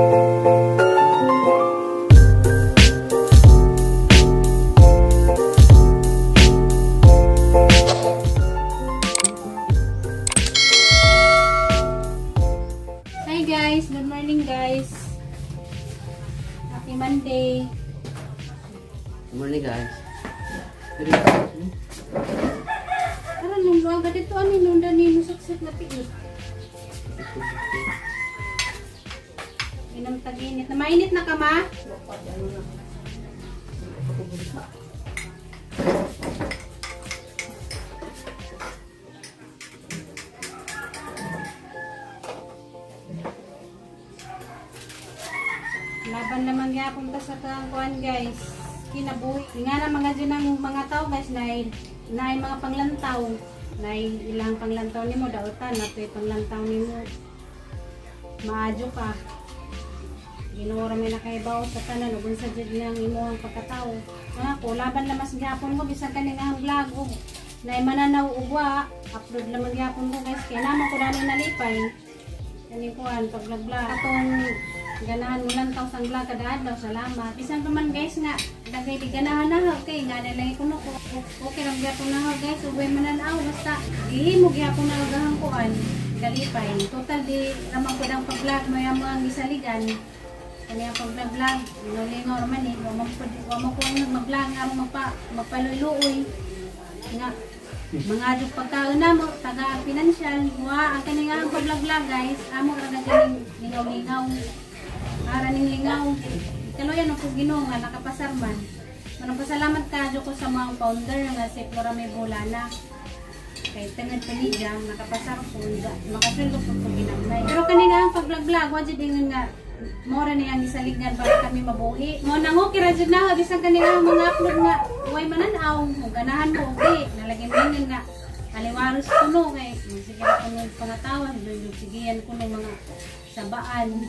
Guys, good morning guys. Happy Monday. Good morning guys. Karon nung luaga dito ani nung dani nusuksit na tigot. Inam tag-init. Na mainit na ka ma? Laban naman gyapon ta sa kuan guys. Kinabuhi. Nga na mga dyan ang mga tao guys na mga panglantaw. Na ilang panglantaw nimo dautan na panglantaw nimo. Maadyo ka. Ginora may nakaibaw sa tanan ug unsa jud nang imong pagkatao. Nga ko laban na mas gyapon mo bisan kaning vlog ug na mananaw ugwa. Upload lamang gyapon ko guys. Kaya naman ko dali nalipay. Kani kuan pag vlog atong ganahan mo lang tao sang vlog kada adlaw. Salamat. Bisan pa man guys nga dagay di ganahan na okay nga nalay kuno ko. Okay ra gyapon na guys ubay mananaw basta gihimo gyapon na gahang kuan galipay. Total di ramang ko dang pag-vlog may mga gisaligan. Kani ang pag-vlog lingaw man ni wa mo ko mag-vlog nga magpaluluoy. Nga mga jud pagkaon na mo taga financial wa ang kani nga pag-vlog guys amo ra ganing lingaw-lingaw. Para ning lingaw. Kaloyan ako Ginoo nga nakapasar man. Managpasalamat kadyo ko sa mga founder nga si Florame Bolana. Kay tengad panidya nakapasar ko makasundot ko ginamnay. Pero kani nga pag-vlog wa jud ingon nga mora ni ang isaligan para kami mabuhi. Mo nango kira jud na bisan kani nga mga upload nga way mananaw ug ganahan mo okay nalagim ingon nga aliwaros kuno kay sige kuno pangatawan sigihan kuno mga sabaan.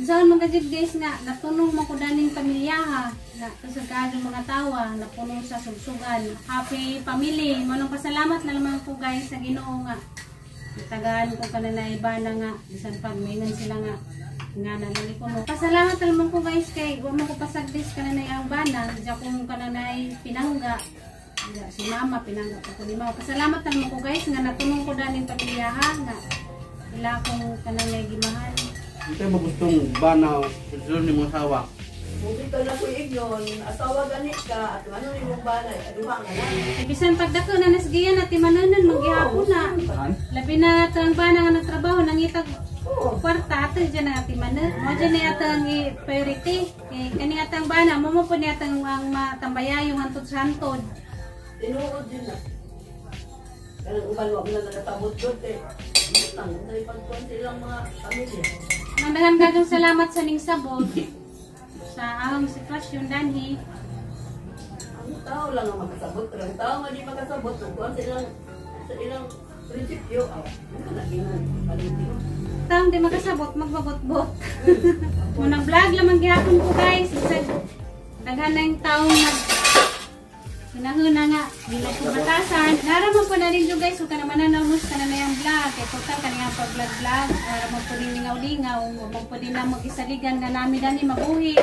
Saan mga jud guys nga natunong man ko daning pamilya na kasagado mga tawa napuno sa sugsugan. Happy family. Manong pasalamat na lamang ko guys sa Ginoo nga tagaan ko kananay bana nga bisan pag maingon sila nga nalali ko no. Pasalamat na lamang ko guys kay wa man ko pasagdis kananay ang bana ja kung kananay pinangga. Si mama pinangga ko ni mama. Pasalamat na lamang ko guys nga natunong ko daning pamilya nga ila kong kananay gimahan. Ito ba gustong bana sulod ni mga asawa? Hindi ka na ko ignon, asawa ganit ka, at ano ni mong bana, aduha nga lang. Bisan pagdako na nasgiyan at timananan, maghihapon na. Labi na ito ang bana nga nagtrabaho, nangitag kwarta, ito dyan na timanan. Mo dyan na ito ang priority. Kani ito ang bana, mo po na ito ang matambaya yung hantod-hantod. Tinuod din na. Kaya uban wag na nakatabot doon eh. Nang pagkuhan silang mga pamilya. Nagdagan gagang salamat sa ning sabot sa ahong sitwasyon danhi. Ang tao lang ang makasabot, ang tao nga di makasabot, kuhan sa ilang prinsipyo. Ano na ginang palitin? Taong di makasabot, magbabot-bot. Munang vlog lamang gihapon ko guys. Daghan na yung taong hinahuna nga, hindi ko batasan. Naraman po na rin dyan guys, huwag ka naman nanawnos ka na na yung vlog. Kaya total ka na yung pag-vlog-vlog. Naraman po din lingaw-lingaw. Huwag po din na mag-isaligan na namin dani mabuhi.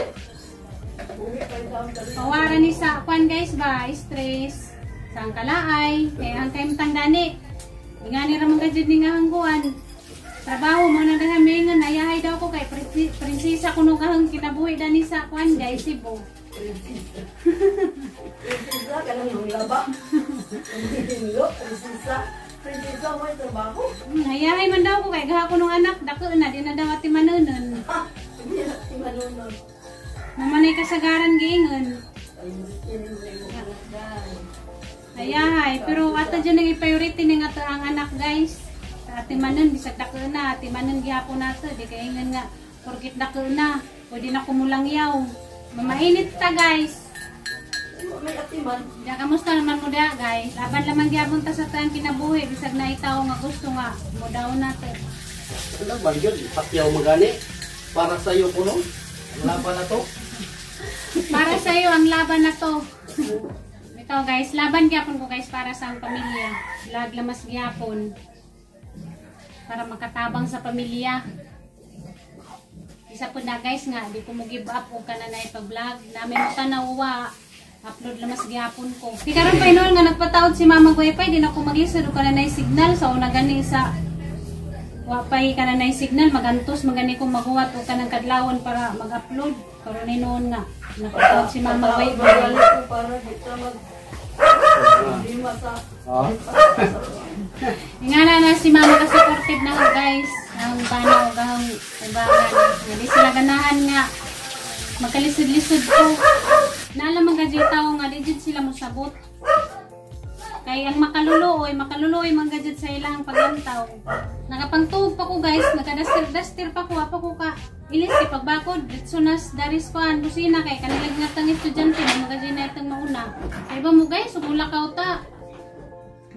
Pawaran ni sa kwan guys ba, stress. Sa ang kalaay. Kaya ang kayo matang dani. Nga ni ramang kajud ni nga hangguan. Trabaho mo na dahan may nga nayahay daw ko kay prinsesa ko nung kahang kinabuhi dani sa kwan guys, Cebu. Prinsesa ka lang yung laba. Prinsesa mo yung trabaho. Hayahay man daw ko kay gaha ko nung anak. Dako na, di na daw ati manunon. Hindi na si Manunon. Namanay kasagaran giingon. Hayahay. Pero ato dyan ang i-priority ng ato ang anak guys. Ati manon, bisag dako na. Ati manon gihapon nato. Di kaya ingon nga, porkit dako na. Pwede na kumulang yaw. Mamainit ta guys. May atiman. Ya, kamusta naman mo da guys? Laban lamang gyapon ta sa tayong kinabuhi bisag na itaw nga gusto nga mo daw nato. Ano ba yun? Pakyaw magani? Para sa iyo kuno? Ang laban na to? Para sa iyo ang laban na to. Ito guys, laban gyapon ko guys para sa ang pamilya. Lag lamas gyapon. Para makatabang sa pamilya. Isa po na guys nga, di ko mo give up o ka na pag-vlog. Namin mo tanawa, upload lang mas gihapon ko. Di karon pa inon nga nagpataod si Mama Wifi, di na ko maglisod o ka na signal. So una gani sa wapay ka na signal, magantos, magani ko maguwat o ka ng kadlawon para mag-upload. Karon inon nga, nagpataod si Mama Wifi. Para dito mag lima sa Ingana na si Mama ka supportive na ho guys. Ang banaw gahong tabangan. Hindi sila ganahan nga magkalisod-lisod ko. Naalam mga tao nga digit sila mo sabot. Kay ang makaluluoy mga gadget sa ilang paglantaw. Nakapangtuog pa ko guys, nakadaster pa ko, apa ko ka. Ilis kay pagbakod, ditsunas daris kuan busina kay kanilang ngatang estudyante na mga gadget na itong mauna. Kay ba mo guys, sumula ka uta.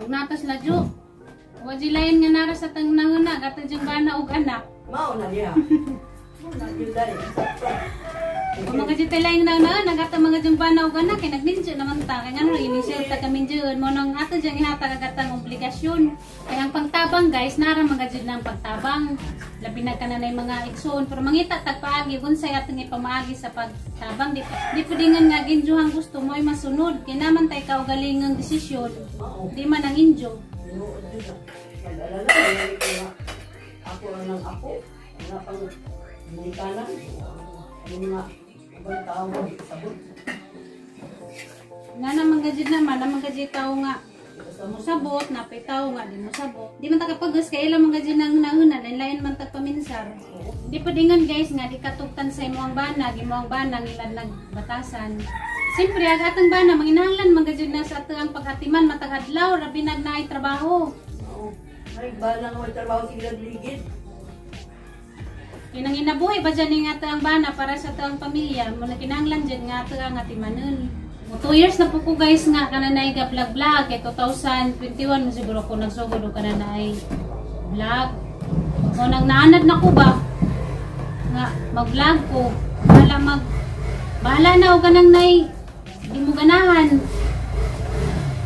Magnatas ladyo. Wajilayan nga nara sa tang nanguna, gata diyang bana og anak. mao na niya. Mao na yun dahil. Kung mga gadget lang na nagata mga diyang bana og anak, kay nagminjo naman ta. Kaya nga initial ta kaminjoon mo nang ato diyang ihata kagatang obligasyon. Kaya ang pagtabang guys, nara mga gadget ng pagtabang. Labi na kananay mga igsoon. Pero mangita tagpaagi, unsay atong ipamaagi sa pagtabang. Di pwedeng nga ginjuhang gusto mo ay masunod. Kaya naman tayo kaugalingang desisyon. Di man ang injo. Pag-alala, ako lang ng ako. Wala pang hindi kanan. Yung mga ibang tao sabot. Nga naman gadget naman, naman gadget tao nga. Mo sabot, napay tao nga, di mo sabot. Di man tagapagas, kaya ilang mga gadget nang nauna, lain man tagpaminsar. Di pa dingan guys nga, di katugtan sa imo ang bana, di mo ang bana, ngilad nagbatasan. Siyempre, agatang bana, manginahanglan mga gadget na sa ato ang pag-atiman, matagadlaw, rabinag na ay trabaho. Oo. May bala nga may trabaho sila ligid. Kinang inabuhay ba dyan nga ito ang bana para sa ito ang pamilya, muna kinahanglan dyan nga ito ang atimanon. 2 years na po ko guys nga kananay ka vlog-vlog, kay 2021 siguro ko nagsugod o kananay vlog. O nang naanad na ko ba, nga mag-vlog ko, bahala na o kanang nay, di mo ganahan.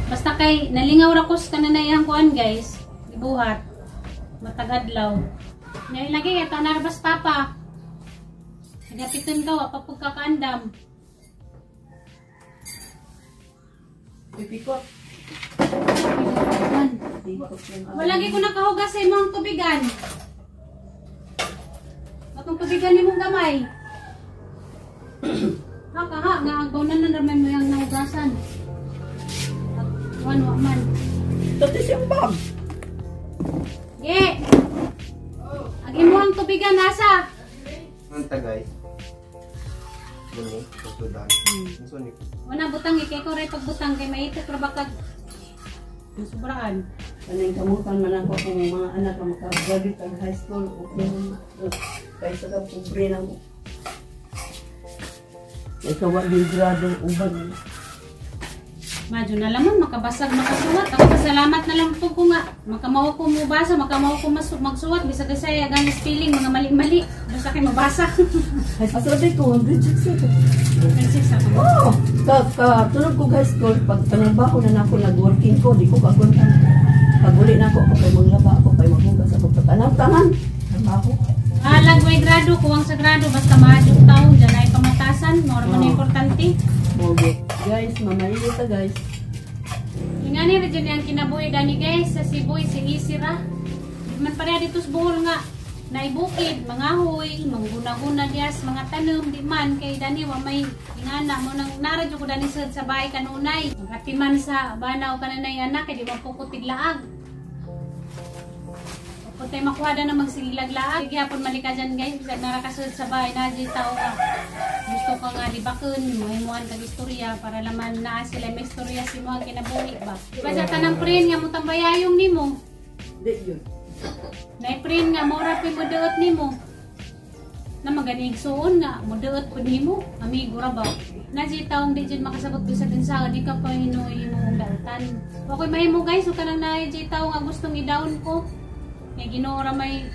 Basta kay nalingaw ra ko sa kananay ang kuan guys, ibuhat, matagadlaw. Ngayon lagi, ito narabas papa. Nagapiton ka, wapapag kakaandam. Pipikot. Walagi ko nakahugas sa imong tubigan. Atong tubigan ni mong gamay. Ha, nga agbaw na naman mo yung nahugasan. Wan, man. Dati siyang bag. Yeah. Agi mo ang tubigan, nasa? Anta guys. Gani, susudan. Susunik. Wala butang, ikay ko rin pagbutang kay maitik ra bakag. Sobraan. Kaning kamutan man ako kung mga anak na makagraduate ang high school o kung kaysa ka pobre na mo. Ikaw wala grado ubag. Madyo na lamang, makabasag, makasuwat. Ako pasalamat na lang po ko nga. Makamawa ko mo basa, makamawa ko magsuwat. Bisa kasi aganis spelling, mga mali-mali. Basta kayo mabasa. Asabi ko, 106 ako. 106 ako. Oo! Katulog ko high school, pag panagbaho na ako, nag-working ko, di ko kaguntan. Pag uli na ako, kay maglaba ako, kay maghugas ako, pagtanang-tangan. Trabaho. Lagway grado, kuwang sa grado, basta maadyung taon, dyan ay pamatasan. Normal na importante. Okay. Guys, mamaili ta guys. Yung nga ni, dyan yung kinabuhi gani guys, sa Siboy, si Isira. Man pareha dito sa buhol nga, naibukid, mga huy, mga guna-guna diyas, mga tanong, di man, kay Dani, wa may ingana mo, nang naradyo ko Dani sa bahay kanunay. Magatiman sa banaw kananay anak, kay di man po kutiglaag. Kung tayo makuha na magsigilaglaag, sige hapon malika dyan guys, bisag narakasud sa bahay, na dyan tao ka. Gusto ka nga libakon, mahimuhan kag istorya para laman naa sila may istorya si mo ang kinabuhi ba. Diba sa tanang print nga mo tambayayong nimo? Di yun. Na-print nga mora pa mo daot nimo. Na maganing suon nga mo daot pud nimo, amigo ra ba. Na di taong di jud makasabot bisag sa di ka pa hinuy mo daltan. Okay mahimo guys, so kanang naay di tawo nga gustong i-down ko. Kay Ginoo ra may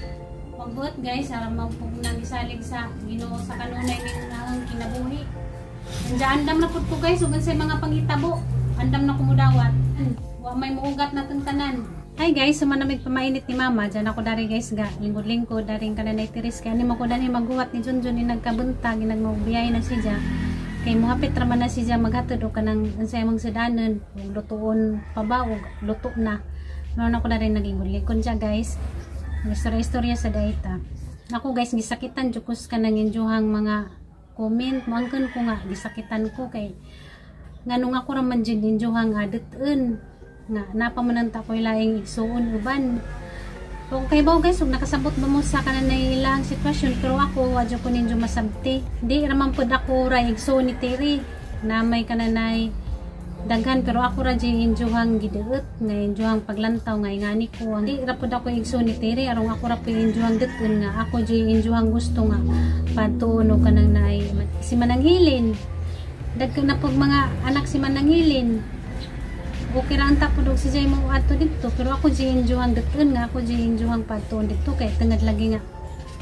magbuot guys, para magpugnang isalig sa Ginoo sa kanunay ning nang kinabuhi. Anja andam na pud ko guys, ug sa mga panghitabo, andam na kumudawat. Wa may muugat na tong tanan. Hi guys, sumanamig pamainit ni mama. Diyan ako dari guys ga. Lingkod-lingkod, daring kananay tiris. Kaya ni mo ko dani maghuwat ni Junjun ni nagkabuntag, nagmabiyay na siya. Kay muhapit raman na siya maghatod o kanang ansay mong sedanan. Lutuon pa ba o luto na. Noon ako dari naglingkod-lingkod siya guys. Istorya sa data. Ako guys, gisakitan jukos ka nang injuhang mga comment. Muangkan ko nga, gisakitan ko kay nganong ako raman dyan injuhang adetan. Nga napamananta ko ilaing igsuon uban. So kay baw guys, ug nakasabot ba mo sa kananay ilang sitwasyon, pero ako wadyo ko ninyo masabti. Di raman pud ako ra igsuon ni Terry na may kananay daghan, pero ako ra di injuhang gideut nga injuhang paglantaw nga ingani ko. Di ra pud ako igsuon ni Terry arong ako ra pud injuhang deuten nga ako di injuhang gusto nga padtuon og kanang naay si Mananghilin. Daghan na pud mga anak si Mananghilin. Okay ra ang tapod og si Jay mo ato dito, pero ako di injuhang deuten nga ako di injuhang padtuon dito kay tengad lagi nga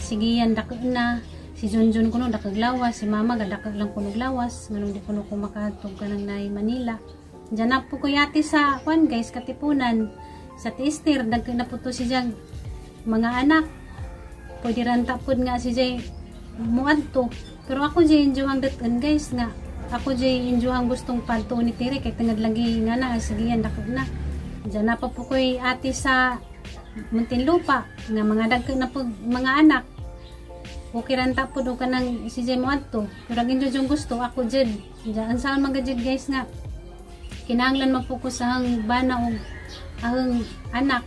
sigiyan dako na si Junjun kuno dakag lawas, si mama ga dakag lang kuno lawas nganong di kuno ko makatog kanang nay Manila. Diyan na po ko yati sa kwan guys katipunan sa Tister dagkay na po to si Jang mga anak. Pwede ranta pod nga si Jay muadto, pero ako di injuhang deuten guys nga ako di injuhang gustong padto ni Terry kay tengad lagi nga na sigiyan dako na. Diyan na pa po ko'y ati sa Muntinlupa nga mga dagkay na po mga anak. Okay ranta po do ka ng si Jay Muadto, pero agin yung gusto ako dyan. Diyan saan mga dyan guys nga kinahanglan magpokus sa hang bana o ahang anak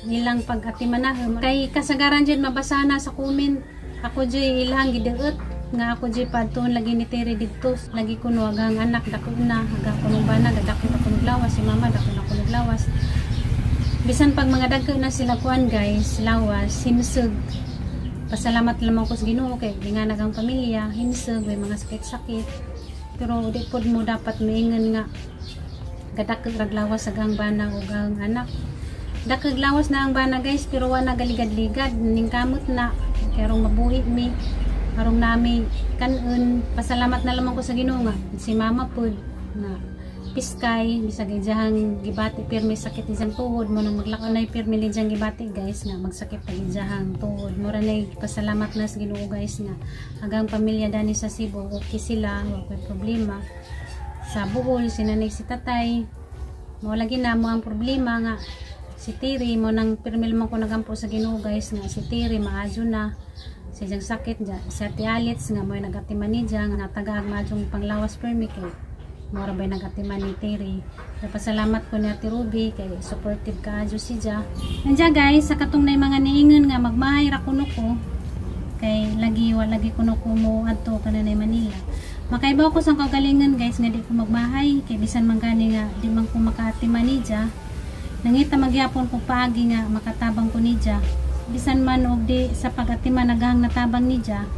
nilang pag-atimanahom. Kay kasagaran dyan mabasa na sa comment ako dyan ilang gideut nga ako di padtuon lagi ni Terry dito lagi kuno agang anak dako na agang kuno bana dako na kuno lawas si mama dako na kuno lawas bisan pag mga dagko na sila kuan guys lawas hinsug pasalamat lamang ko sa Ginoo kay nga nagang pamilya hinsug may mga sakit-sakit pero di pod mo dapat maingon nga gadakog raglawas agang bana ug ang anak dakog lawas na ang bana guys pero wa na galigad-ligad ning kamot na karong mabuhi mi arong nami kanon pasalamat na lamang ko sa Ginoo nga si mama pod nga piskay bisag ijahang gibati pirmi sakit ijang tuhod mo nang maglakaw na pirmi ijang gibati guys nga magsakit pag ijahang tuhod mo ra nay pasalamat na sa Ginoo guys nga hanggang pamilya dani sa Cebu okay sila wa koy problema sa Bohol si nanay si tatay mo lagi na mo ang problema nga si Terry mo nang pirmi lamang ko nagampo sa Ginoo guys nga si Terry maadyo na sa diyang sakit dyan, sa tialits nga mo'y nagatiman ni dyan, nga tagaag madyong panglawas permi kay mora ba'y nagatiman ni Terry. Pasalamat ko ni Ate Ruby kay supportive ka adyo si dyan. Nandiyan guys, sa katong na mga niingon nga magmahay ra kuno ko kay lagi kuno ko mo adto kananay Manila. Makaibaw ko sa kagalingan guys nga di ko magmahay kay bisan man gani nga di man ko makaatiman ni dyan. Nangita magyapon ko paagi nga makatabang ko ni dyan. Bisan man og di sa pag-atiman naghang natabang ni dya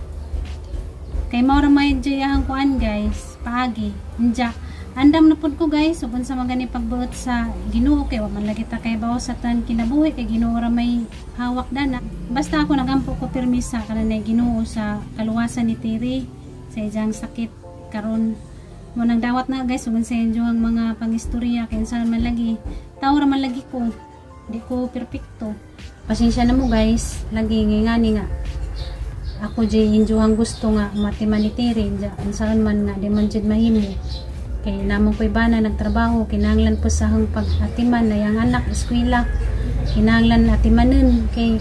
kay maura may diyahang kuan guys paagi ndya andam na pud ko guys ug unsa man gani pagbuot sa Ginoo kay wa man lagi ta kay bawo sa tan kinabuhi kay Ginoo ra may hawak dana basta ako nagampo ko permisa kananay Ginoo sa kaluwasan ni Terry sa iyang sakit karon mo nang dawat na guys ug unsa yung mga pangistorya kay unsa man lagi tawo ra man lagi ko di ko perpekto. Pasensya na mo guys, lagi ngani nga ako di injuhang gusto nga matiman ni Terry saan man nga di man dyan mahimo kay namang ko'y bana nagtrabaho kinahanglan po sa hang pag-atiman na yung anak eskwela kinahanglan atimanon kay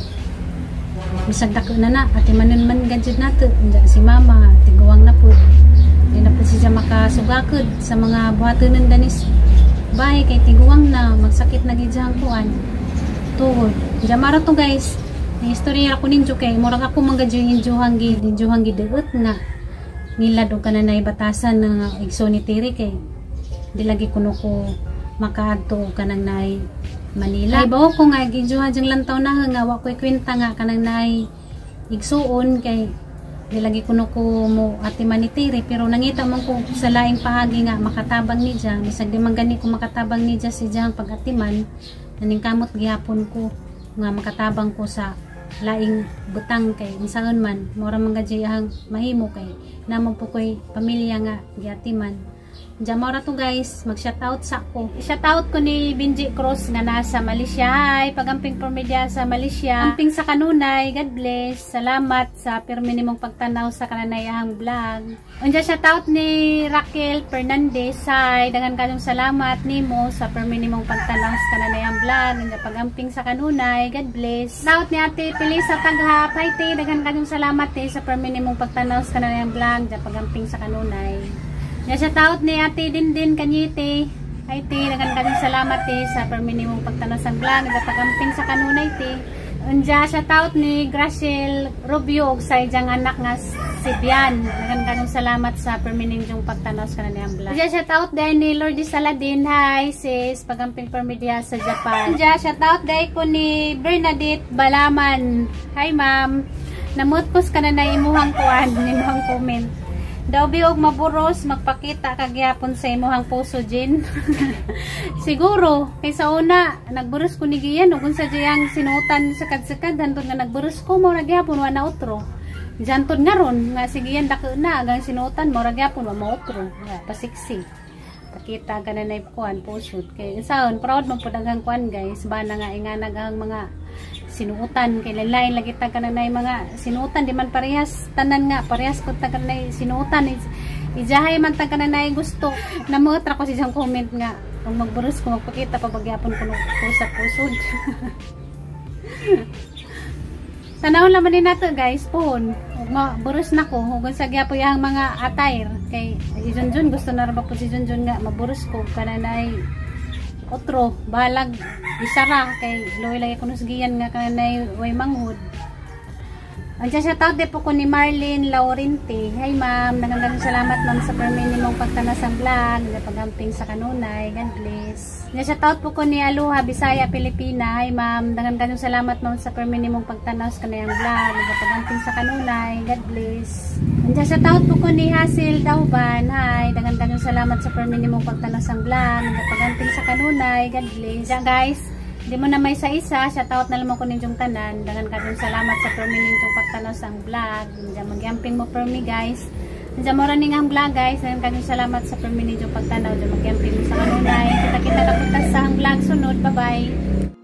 bisag dako na atimanon man gadget nato si mama tiguwang na po di na po siya makasugakod sa mga buhatonon danis bahay kay tiguwang na magsakit na gidjang kuan tuhod. Diyan mara to guys. Ang istorya ako ninyo kay murag ako manggadyo injuhang gideut nga nilad og kananay batasan nga igso ni Terry kay di lagi kuno ko makaadto og kanang nay Manila. Ay bawo ko nga gijuhan jang lantaw na nga wa koy kwenta nga kanang nay igsuon kay di lagi kuno ko mo atiman ni Terry pero nangita man ko sa laing paagi nga makatabang ni dya bisag di man gani ko makatabang ni dya si diyang pag-atiman naning kamot gihapon ko nga makatabang ko sa laing butang kay unsaon man mura man gadiyahang mahimo kay namon po koy pamilya nga giatiman Jamora to guys, mag-shoutout sa ko. I-shoutout ko ni Benji Cruz nga nasa Malaysia. Hi, pagamping for media sa Malaysia. Amping sa kanunay, God bless. Salamat sa pirmi nimong pagtanaw sa kananayahang vlog. Unja shoutout ni Raquel Fernandez. Hi, dagan kayong salamat nimo sa pirmi nimong pagtanaw sa kananayahang vlog. Unja pagamping sa kanunay, God bless. Shoutout ni Ate Pilisa Taghap. Hi, te, dagan kayong salamat sa pirmi nimong pagtanaw sa kananayahang vlog. Unja pagamping sa kanunay. Shoutout ni Ate Dindin Kanyite. Ay te, dagan salamat sa perminimong pagtanaw sa vlog, pagamping sa kanunay te. Unja shoutout ni Graciel Rubio ug sa iyang anak nga si Bian. Dagan salamat sa perminimong pagtanaw sa kanunayang vlog. Unja shoutout din ni Lordy Saladin. Hi sis, pagamping permedia sa Japan. Unja shoutout dai ko ni Bernadette Balaman. Hi ma'am. Namutpos ka na imuhang kuan, imuhang comment. Daw biog maburos, magpakita kagyapon sa imuhang puso, Jin. Siguro, kaysa una, nagburos ko ni Giyan, o kung sa diyang sinutan sa kadsikad, hantod nga nagburos ko, mo nagyapon, wana utro. Jantod nga ron, nga sigiyan dako na, agang sinutan, mo nagyapon, wana utro. Pasiksi. Pakita ka na kuan puso. Kaya isaon, proud mo po daghang kuan guys, ba na nga inganag ang mga sinuutan kay lain lagi ta kanay mga sinuutan di man parehas tanan nga parehas pud ta kanay sinuutan ijahay man ta kanay gusto namutra ko si isang comment nga kung magburos ko magpakita pa bagyapon ko pusa pusod. Tanawon naman din nato guys pohon ug maburos nako ug sa gyapo yang mga attire kay Junjun gusto na ra ba po si Junjun nga maburos ko kanay otro balag isara kay loy lagi kuno sigiyan nga kanay way manghud. Andiyan siya tawag po ko ni Marlene Laurente. Hi ma'am, nagandagang salamat ma'am sa perminimong pagtanas ang vlog, na pagamping sa kanunay, God bless. Andiyan siya tawag po ko ni Aloha Bisaya Pilipina. Hi ma'am, nagandagang salamat ma'am sa perminimong pagtanas kanayang vlog, na pagamping sa kanunay, God bless. Andiyan siya tawag po ko ni Hasil Dauban. Hi, nagandagang salamat sa perminimong pagtanas ang vlog, na pagamping sa kanunay, God bless. Diyan guys, di mo na may isa-isa, shoutout na lamang ko ninyong tanan. Dagan kayong salamat sa permi ninyong pagtanaw sa vlog. Diyan magyamping mo permi guys. Diyan mo raning ang vlog guys. Dagan kayong salamat sa permi ninyong pagtanaw. Diyan magyamping mo sa kanunay. Kita-kita kapunta sa vlog sunod. Bye-bye.